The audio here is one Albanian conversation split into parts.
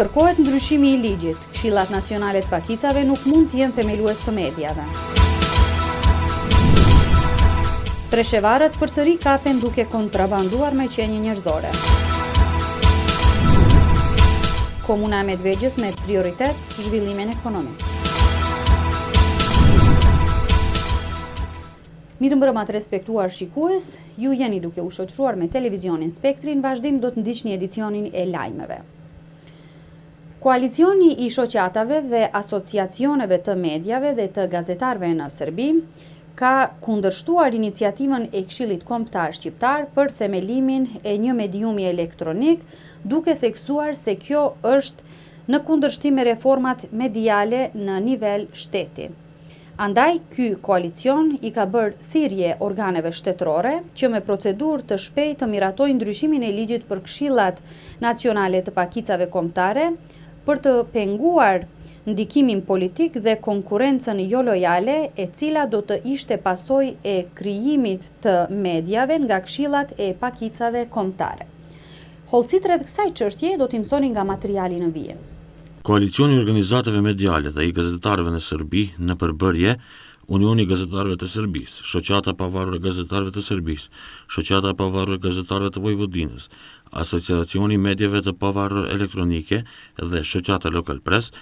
Kërkohet ndryshimi i ligjit. Këshillat nacionale të pakicave nuk mund të jenë themelues të mediave. Preshevarët përsëri kapen duke kontrabanduar me qenie njerëzore. Komuna e Medvegjës me prioritet zhvillimin ekonomik. Mirëmbrëma të respektuar shikues, ju jeni duke u shoqëruar me televizionin Spektrin, vazhdim do të ndiqni edicionin e lajmeve. Koalicioni i shoqatave dhe asociacioneve të mediave dhe të gazetarëve në Serbi ka kundërshtuar iniciativën e Këshillit Kombëtar Shqiptar për themelimin e një mediumi elektronik, duke theksuar se kjo është në kundërshtim me reformat mediale në nivel shteti. Andaj, ky koalicion i ka bërë thirrje organeve shtetërore që me procedurë të shpejtë të miratojnë ndryshimin e ligjit për këshillat nacionale të pakicave kombëtare për të penguar ndikimin politik dhe konkurrencën jo lojale, e cila do të ishte pasojë e krijimit të mediave nga këshillat e pakicave kombëtare. Hollësit rreth kësaj çështje do t'i mësoni nga materiali në vijim. Koalicioni i organizatave mediale dhe i gazetarëve në Serbi në përbërje Unioni i Gazetarëve të Serbisë, Shoqata e Pavarur e Gazetarëve të Serbisë, Shoqata e Pavarur e Gazetarëve të Vojvodinës, Asociacioni i Mediave të Pavarur Elektronike dhe Shoqata Lokal Press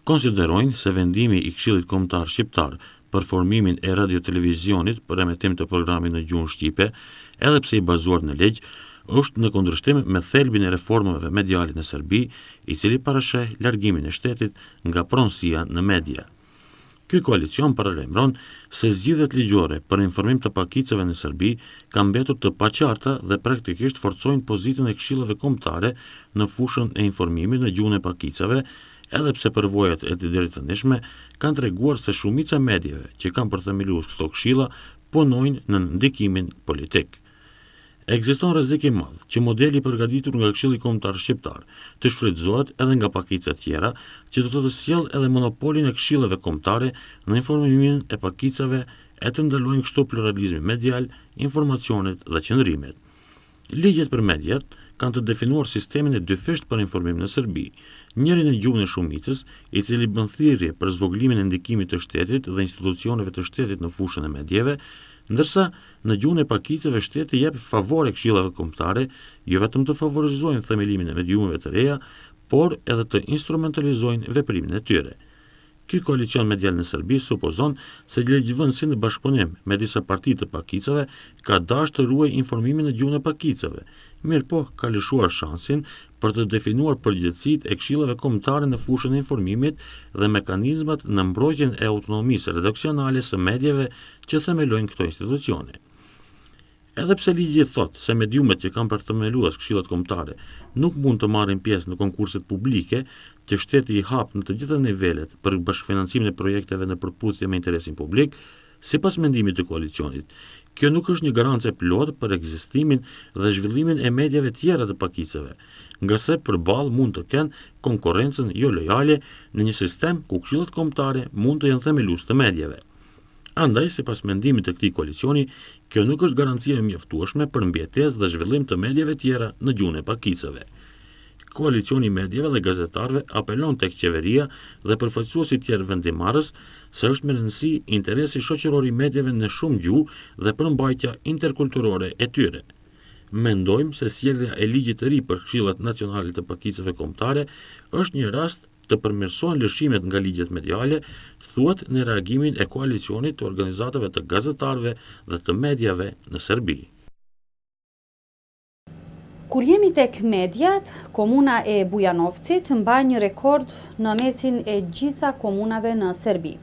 konsiderojnë se vendimi i Këshillit Kombëtar Shqiptar për formimin e radio-televizionit për emetim të programit në gjuhën shqipe, edhe pse i bazuar në ligj, është në kundërshtim me thelbin e reformave mediale në Serbi, i cili parasheh largimin e shtetit nga pronësia në media. Ky koalicion paralajmëron se zgjidhjet ligjore për informim të pakicave në Serbi kanë mbetur të paqarta dhe praktikisht forcojnë pozitën e këshillave kombëtare në fushën e informimit në gjuhën e pakicave, edhe pse përvojat e të drejtënishme kanë treguar se shumica e mediave që kanë përthemeluar këto këshilla punojnë në ndikimin politik. Ekziston rrezik i madh që modeli i përgatitur nga Këshilli Kombëtar Shqiptar të shfrytëzohet edhe nga pakica tjera që do të sjellë edhe monopolin e këshillave kombëtare në informimin e pakicave e të ndalojnë kështu pluralizmin medial, informacionet dhe qëndrimet. Ligjet për mediat kanë të definuar sistemin e dyfisht për informim në Serbi, njërin në gjuhën e shumicës, i cili bën thirrje për zvogëlimin e ndikimit të shtetit dhe institucioneve të shtetit në fushën e mediave, ndërsa në gjuhën e pakicave shteti jep favore këshillave kombëtare, jo vetëm të favorizojnë themelimin e mediumeve të reja, por edhe të instrumentalizojnë veprimin e tyre. Ky koalicion medial në Serbi supozon se legjvënësi në bashkëpunim me disa parti të pakicave ka dashur të ruajë informimin në gjuhën e pakicave, mirëpo ka lëshuar shansin për të definuar përgjegjësitë e këshillave kombëtare në fushën e informimit dhe mekanizmat në mbrojtjen e autonomisë redaksionale së mediave që themelojnë këto institucione. Edhe pse ligji thotë se mediumet që kanë përthemeluar këshillat kombëtare nuk mund të marrin pjesë në konkurset publike që shteti i hap në të gjitha nivelet për bashkëfinancimin e projekteve në përputhje me interesin publik, sipas mendimit të koalicionit, kjo nuk është një garancë plot për ekzistimin dhe zhvillimin e mediave tjera të pakicave, nga se përballë mund të kenë konkurrencën jo lojale në një sistem ku këshillat kombëtare mund të jenë themelues të mediave. Andaj, sipas mendimit të këtij koalicioni, kjo nuk është garancia e mjaftueshme për mbjetesë dhe zhvillim të mediave tjera në gjuhën e pakicave. Koalicioni i mediave dhe gazetarëve apelon tek qeveria dhe përfaqësuesit tjerë vendimarrës se është me rëndësi interesi shoqëror i mediave në shumë gjuhë dhe përmbajtja interkulturore e tyre. Mendojmë se sjellja e ligjit të ri për këshillat nacionale të pakicave kombëtare është një rast të përmirësohen lëshimet nga ligjet mediale, thuhet në reagimin e koalicionit të organizatave të gazetarëve dhe të mediave në Serbi. Kur jemi tek mediat, komuna e Bujanovcit mban një rekord në mesin e gjitha komunave në Serbi.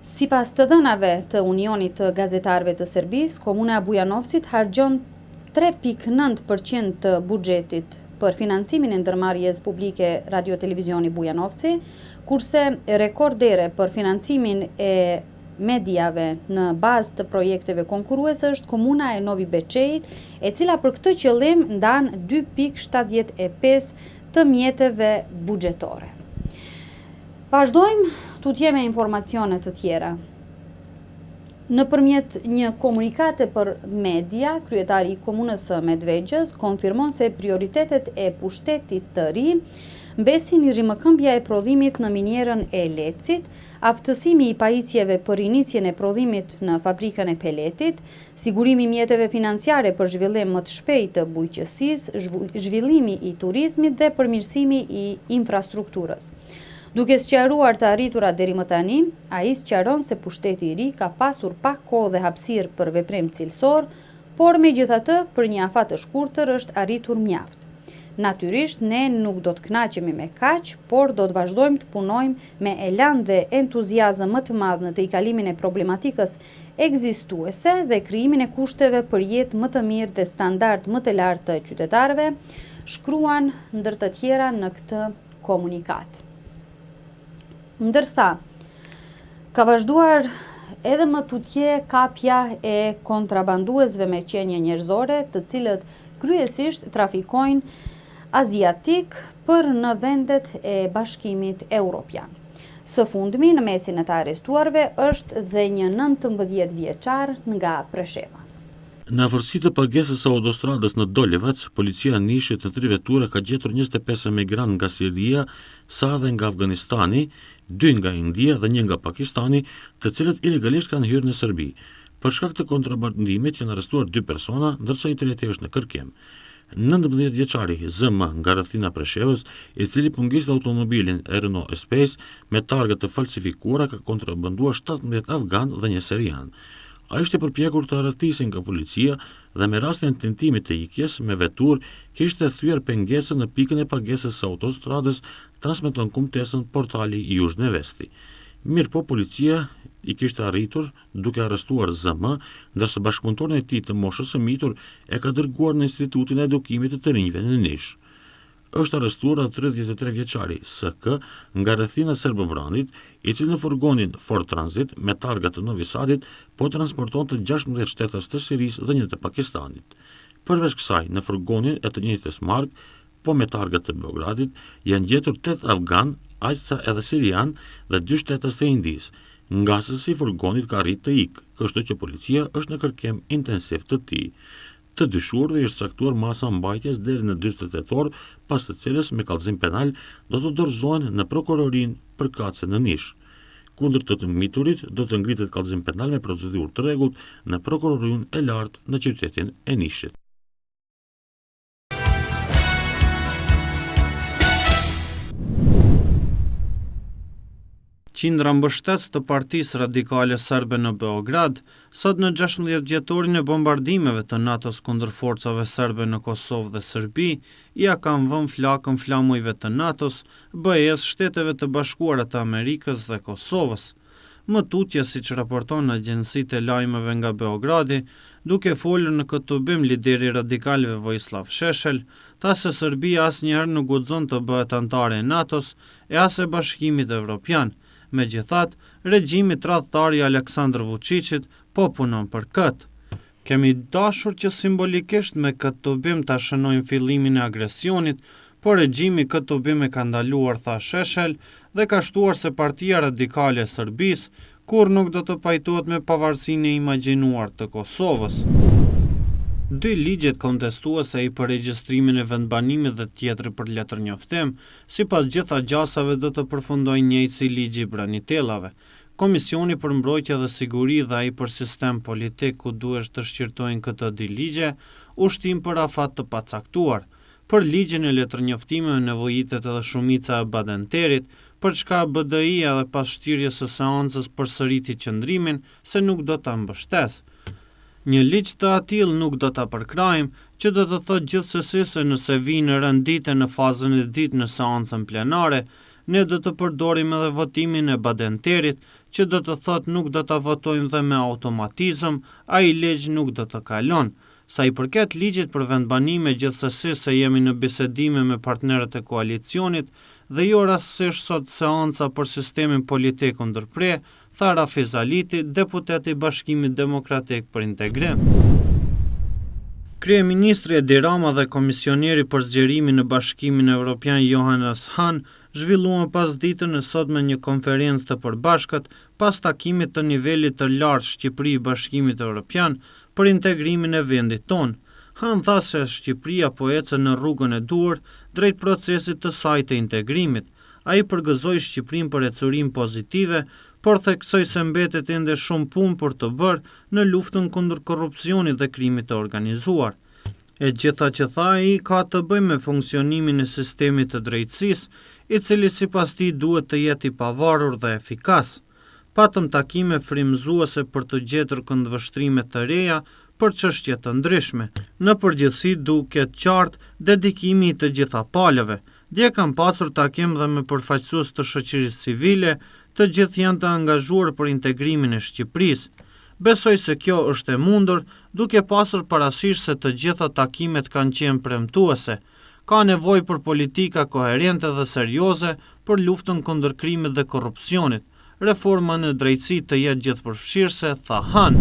Sipas të dhënave të Unionit të Gazetarëve të Serbisë, komuna e Bujanovcit harxhon 3.9% të buxhetit për financimin e ndërmarrjes publike Radio-Televizioni Bujanovci, kurse rekordere për financimin e mediave në bazë të projekteve konkurruese është komuna e Novi Beçejit, e cila për këtë qëllim ndan 2.75 të mjeteve buxhetore. Vazhdojmë tutje me informacione të tjera. Nëpërmjet një komunikate për media, kryetari i komunës së Medvegjës konfirmon se prioritetet e pushtetit të ri mbesin i rrimëkëmbja e prodhimit në minierën e Lecit, aftësimi i pajisjeve për inisjen e prodhimit në fabrikën e peletit, sigurimi i mjeteve financiare për zhvillim më të shpejtë të bujqësisë, zhvillimi i turizmit dhe përmirësimi i infrastrukturës. Duke sqaruar të arriturat deri më tani, ai sqaron se pushteti i ri ka pasur pak kohë dhe hapësirë për veprim cilësor, por megjithatë për një afat të shkurtër është arritur mjaft. Natyrisht, ne nuk do të kënaqemi me kaq, por do të vazhdojmë të punojmë me elan dhe entuziazëm më të madh në tejkalimin e problematikës ekzistuese dhe krijimin e kushteve për jetë më të mirë dhe standard më të lartë të qytetarëve, shkruan ndër të tjera në këtë komunikat. Ndërsa, ka vazhduar edhe më tutje kapja e kontrabanduesve me qenie njerëzore, të cilët kryesisht trafikojnë aziatik për në vendet e Bashkimit Evropian. Së fundmi, në mesin e të arrestuarve është dhe një 19 vjeçar nga Presheva. Në afërsitë të pagesës së autostradës në Doljevac, policia nishit në 3 vetura ka gjetur 25 emigrantë nga Siria, sa dhe nga Afganistani, 2 nga India dhe 1 nga Pakistani, të cilët ilegalisht kanë hyrë në Serbi. Për shkak të kontrabandimit janë arrestuar 2 persona, ndërsa i treti është në kërkim. 19 vjeçari ZM nga rrethina Preshevës, i cili pungiste automobilin e Renault Espace me targa të falsifikuara, ka kontrabanduar 17 afgan dhe 1 serian. Ai ishte përpjekur të arrestisej nga policia dhe me rastin e tentimit të ikjes me veturë kishte thyer pengesën në pikën e pagesës së autostradës, transmeton kumtesën portali Južne Vesti. Mirë po, policia i kishte arritur duke arrestuar ZM, ndërsa bashkëpunëtorin e tij të moshës së mitur e ka dërguar në Institutin e Edukimit të Rinjve në Nish. Është arrestuar 33 vjeçari SK nga rrethina Serbëbrandit, i cili në furgonin Ford Transit me targa të Novi Sadit po transportonte 16 shtetas të Sirisë dhe 1 të Pakistanit. Përveç kësaj, në furgonin e të njëjtës markë, po me targa të Beogradit, janë gjetur 8 afgan, aqsa edhe sirian dhe 2 shtetas të Indisë. Nga sësi furgonit ka arrit të ikë, kështu që policia është në kërkim intensiv të tij. Të dyshuarve është caktuar masa mbajtjes deri në 40 tetor, pas të cilës me kallëzim penal do të dorëzohen në prokurorinë përkatëse në Nish. Kundër të miturit do të ngritet kallëzim penal me procedurë të rregullt në prokurorinë e lartë në qytetin e Nishit. Qindra mbështetës të Partisë Radikale Serbe në Beograd, sot në 16 vjetorin e bombardimeve të NATO-s kundër forcave serbe në Kosovë dhe Serbi, ja kanë vënë flakën flamujve të NATO-s, BE-s, Shteteve të Bashkuara të Amerikës dhe Kosovës. Më tutje, siç raporton agjencitë e lajmeve nga Beogradi, duke folur në këtë tubim lideri radikalëve Vojislav Šešelj, tha se Serbia asnjëherë nuk guxon të bëhet antare e NATO-s e as e Bashkimit Evropian. Megjithatë, regjimi tradhtar i Aleksandr Vučićit po punon për këtë. Kemi dashur që simbolikisht me këtë tubim ta shënojmë fillimin e agresionit, por regjimi këtë tubim e ka ndaluar, tha Šešelj, dhe ka shtuar se Partia Radikale e Serbisë kur nuk do të pajtohet me pavarësinë e imagjinuar të Kosovës. 2 ligjet kontestuese i përregjistrimin e vendbanimit dhe tjetri për letërnjoftim, sipas gjitha gjasave do të përfundojnë njëjtë si ligji i branitellave. Komisioni për Mbrojtje dhe Siguri dhe ai për Sistem Politik, ku duhet të shqyrtojnë këto 2 ligje, ushtim për afat të pacaktuar. Për ligjin e letërnjoftimeve nevojitet edhe shumica e badenterit, për çka BDI edhe pas shtyrjes së seancës përsëriti qëndrimin se nuk do ta mbështesë. Një ligj të atill nuk do ta përkrajmë, që do të thotë gjithsesi se nëse vinë rëndite në fazën e dytë në seancën plenare, ne do të përdorim edhe votimin e badenterit, që do të thotë nuk do ta votojmë dhe me automatizëm, ai ligj nuk do të kalon. Sa i përket ligjit për vendbanime, gjithsesi se jemi në bisedime me partnerët e koalicionit dhe jo rastësisht sot seanca për sistemin politik u ndërpre, tha Rafiz Aliti, deputet i Bashkimit Demokratik për Integrim. Kryeministri Edi Rama dhe komisioneri për zgjerimin në Bashkimin Evropian Johannes Hahn zhvilluan pasditën e sotme një konferencë të përbashkët pas takimit të nivelit të lartë Shqipëri-Bashkimit Evropian për integrimin e vendit tonë. Hahn tha se Shqipëria po ecën në rrugën e duhur drejt procesit të saj të integrimit. Ai përgëzoi Shqipërinë për ecurim pozitive, por theksoi se mbetet ende shumë punë për të bërë në luftën kundër korrupsionit dhe krimit të organizuar. E gjitha që tha ai ka të bëjë me funksionimin e sistemit të drejtësisë, i cili sipas tij duhet të jetë i pavarur dhe efikas. Patëm takime frymëzuese për të gjetur këndvështrime të reja për çështje të ndryshme. Në përgjithësi duket qartë dedikimi i të gjitha palëve. Dje kam pasur takim dhe me përfaqësues të shoqërisë civile, të gjithë janë të angazhuar për integrimin e Shqipërisë. Besoj se kjo është e mundur, duke pasur parasysh se të gjitha takimet kanë qenë premtuese. Ka nevojë për politika koherente dhe serioze për luftën kundër krimit dhe korrupsionit. Reforma në drejtësi të jetë gjithëpërfshirëse, tha Han.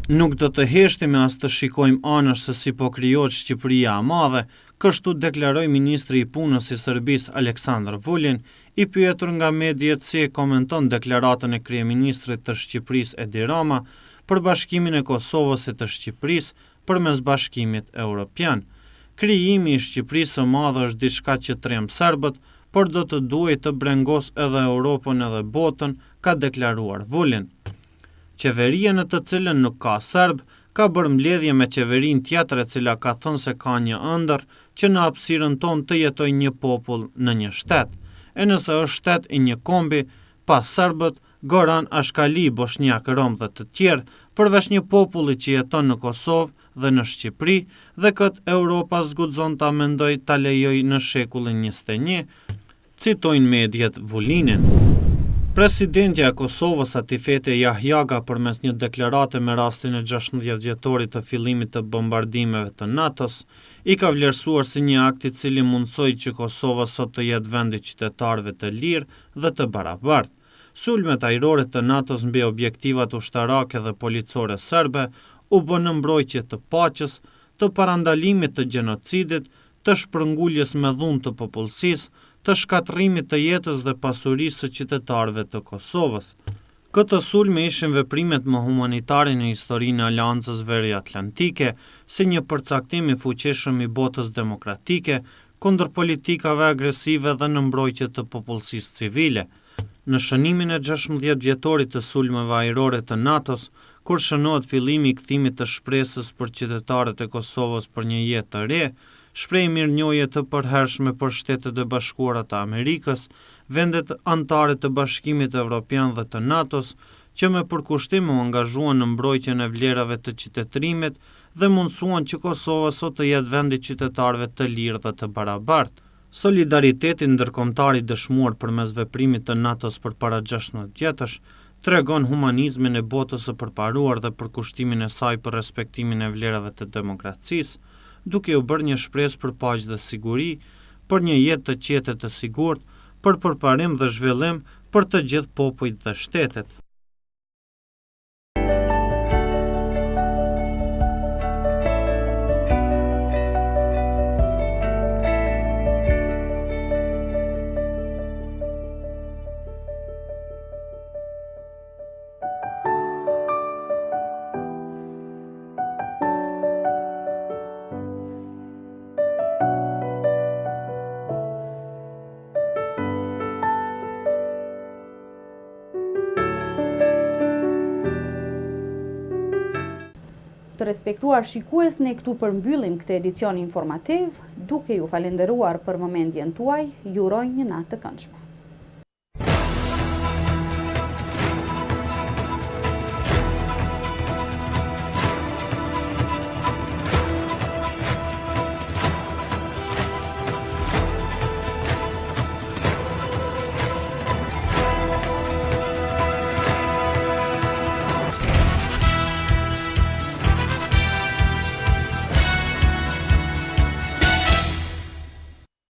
Nuk do të heshtime as të shikojmë anësh se si po krijohet Shqipëria e madhe, kështu deklaroi ministri i punës i Serbisë Aleksandar Vulin, i pyetur nga mediat si e komenton deklaratën e kryeministrit të Shqipërisë Edi Rama për bashkimin e Kosovës e të Shqipërisë përmes bashkimit evropian. Krijimi i Shqipërisë së madhe është diçka që trem serbët, por do të duhej të brengos edhe Europën edhe botën, ka deklaruar Vulin. Qeveria në të cilën nuk ka serb, ka bërë mbledhje me qeverinë tjetër e cila ka thënë se ka një ëndër që në hapësirën tonë të jetojë një popull në një shtet. E nëse është shtet i një kombi, pas serbët, Goran, Ashkali, Bosnjak, Rom dhe të tjerë, përveç një populli që jeton në Kosovë dhe në Shqipëri, dhe këtë Europa zguxon ta mendoj ta lejoj në shekullin 21, citojnë mediat Vulinin. Presidentja e Kosovës Atifete Jahjaga përmes një deklarate me rastin e 16 dhjetorit të fillimit të bombardimeve të NATO-s, i ka vlerësuar si një akt i cili mundsoi që Kosova sot të jetë vend i qytetarëve të lirë dhe të barabartë. Sulmet ajrore të NATO-s mbi objektivat ushtarake dhe policore serbe u bën në mbrojtje të paqes, të parandalimit të gjenocidit, të shpërnguljes me dhunë të popullsisë, të shkatërrimit të jetës dhe pasurisë së qytetarëve të Kosovës. Këtë sulme ishin veprimet më humanitare në historinë e Aleancës Veriatlantike, si një përcaktim i fuqishëm i botës demokratike kundër politikave agresive dhe në mbrojtje të popullsisë civile. Në shënimin e 16 vjetorit të sulmeve ajrore të NATO-s, kur shënohet fillimi i kthimit të shpresës për qytetarët e Kosovës për një jetë të re, shpreh mirënjohje të përhershme për Shtetet e Bashkuara të Amerikës, vendet anëtare të Bashkimit Evropian dhe të NATO-s, që me përkushtim u angazhuan në mbrojtjen e vlerave të qytetërimit dhe mundsuan që Kosova sot të jetë vend i qytetarëve të lirë dhe të barabartë. Solidariteti ndërkombëtar i dëshmuar përmes veprimit të NATO-s përpara 16 vjetësh tregon humanizmin e botës së përparuar dhe përkushtimin e saj për respektimin e vlerave të demokracisë, duke u bërë një shpresë për paqe dhe siguri, për një jetë të qetë të sigurt, për përparim dhe zhvillim për të gjithë popujt dhe shtetet. Të respektuar shikues, ne këtu përmbyllim këtë edicion informativ, duke ju falenderuar për momendjen tuaj, ju uroj një natë të këndshme.